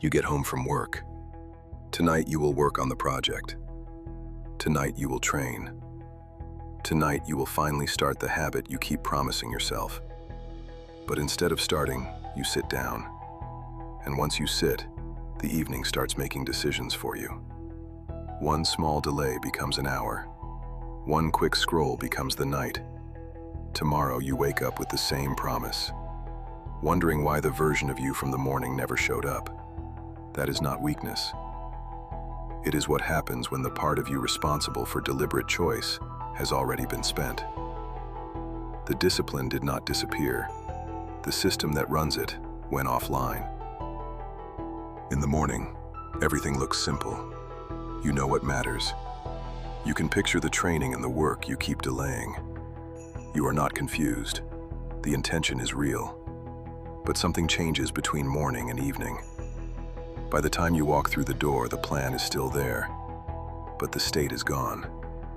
You get home from work. Tonight you will work on the project. Tonight you will train. Tonight you will finally start the habit you keep promising yourself. But instead of starting, you sit down. And once you sit, the evening starts making decisions for you. One small delay becomes an hour. One quick scroll becomes the night. Tomorrow you wake up with the same promise, wondering why the version of you from the morning never showed up. That is not weakness. It is what happens when the part of you responsible for deliberate choice has already been spent. The discipline did not disappear. The system that runs it went offline. In the morning, everything looks simple. You know what matters. You can picture the training and the work you keep delaying. You are not confused. The intention is real. But something changes between morning and evening. By the time you walk through the door, the plan is still there. But the state is gone.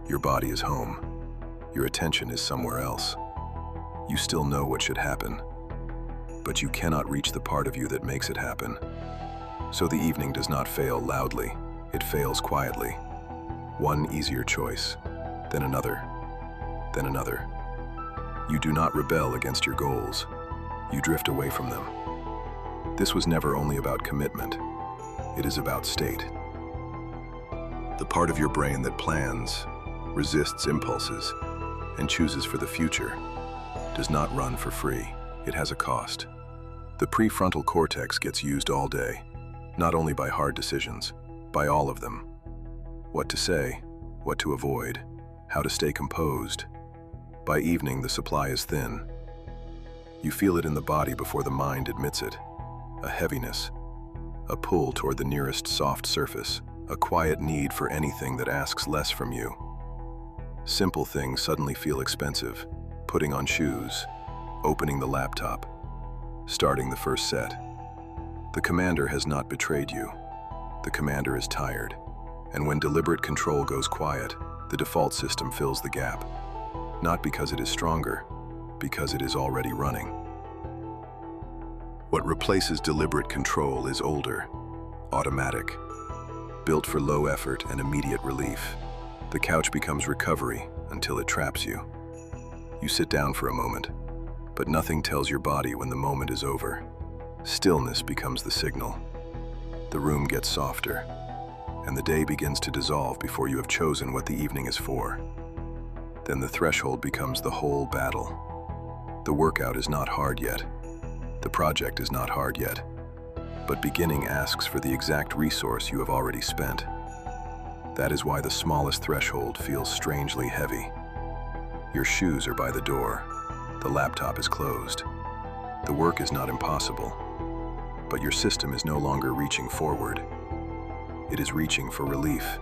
Your body is home. Your attention is somewhere else. You still know what should happen, but you cannot reach the part of you that makes it happen. So the evening does not fail loudly, it fails quietly. One easier choice, then another, then another. You do not rebel against your goals. You drift away from them. This was never only about commitment. It is about state. The part of your brain that plans, resists impulses, and chooses for the future does not run for free. It has a cost. The prefrontal cortex gets used all day, not only by hard decisions, by all of them. What to say, what to avoid, how to stay composed. By evening, the supply is thin. You feel it in the body before the mind admits it. A heaviness, a pull toward the nearest soft surface, a quiet need for anything that asks less from you. Simple things suddenly feel expensive. Putting on shoes, opening the laptop, starting the first set. The commander has not betrayed you. The commander is tired. And when deliberate control goes quiet, the default system fills the gap. Not because it is stronger, because it is already running. What replaces deliberate control is older, automatic, built for low effort and immediate relief. The couch becomes recovery until it traps you. You sit down for a moment, but nothing tells your body when the moment is over. Stillness becomes the signal. The room gets softer, and the day begins to dissolve before you have chosen what the evening is for. Then the threshold becomes the whole battle. The workout is not hard yet. The project is not hard yet. But beginning asks for the exact resource you have already spent. That is why the smallest threshold feels strangely heavy. Your shoes are by the door. The laptop is closed. The work is not impossible. But your system is no longer reaching forward. It is reaching for relief.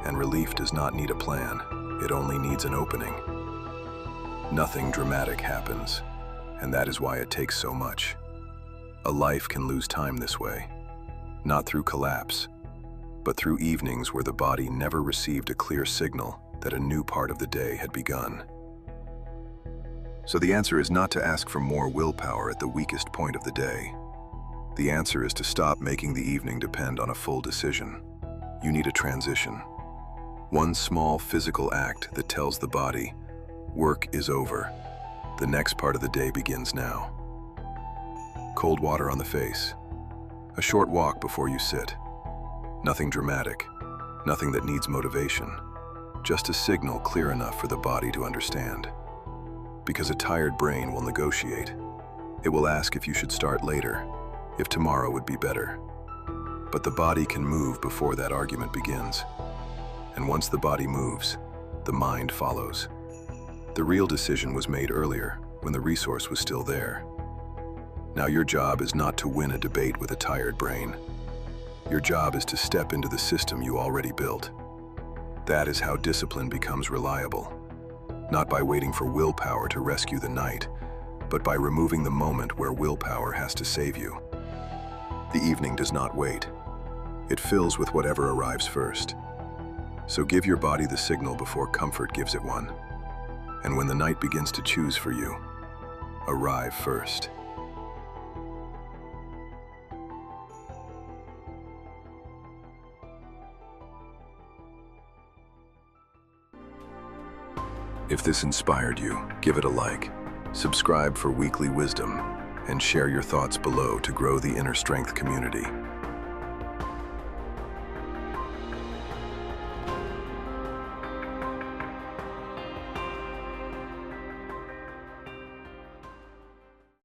And relief does not need a plan. It only needs an opening. Nothing dramatic happens, and that is why it takes so much. A life can lose time this way, not through collapse, but through evenings where the body never received a clear signal that a new part of the day had begun. So the answer is not to ask for more willpower at the weakest point of the day. The answer is to stop making the evening depend on a full decision. You need a transition. One small physical act that tells the body, work is over. The next part of the day begins now. Cold water on the face. A short walk before you sit. Nothing dramatic, nothing that needs motivation. Just a signal clear enough for the body to understand. Because a tired brain will negotiate. It will ask if you should start later, if tomorrow would be better. But the body can move before that argument begins. And once the body moves, the mind follows. The real decision was made earlier, when the resource was still there. Now your job is not to win a debate with a tired brain. Your job is to step into the system you already built. That is how discipline becomes reliable. Not by waiting for willpower to rescue the night, but by removing the moment where willpower has to save you. The evening does not wait. It fills with whatever arrives first. So give your body the signal before comfort gives it one. And when the night begins to choose for you, arrive first. If this inspired you, give it a like, subscribe for weekly wisdom, and share your thoughts below to grow the inner strength community.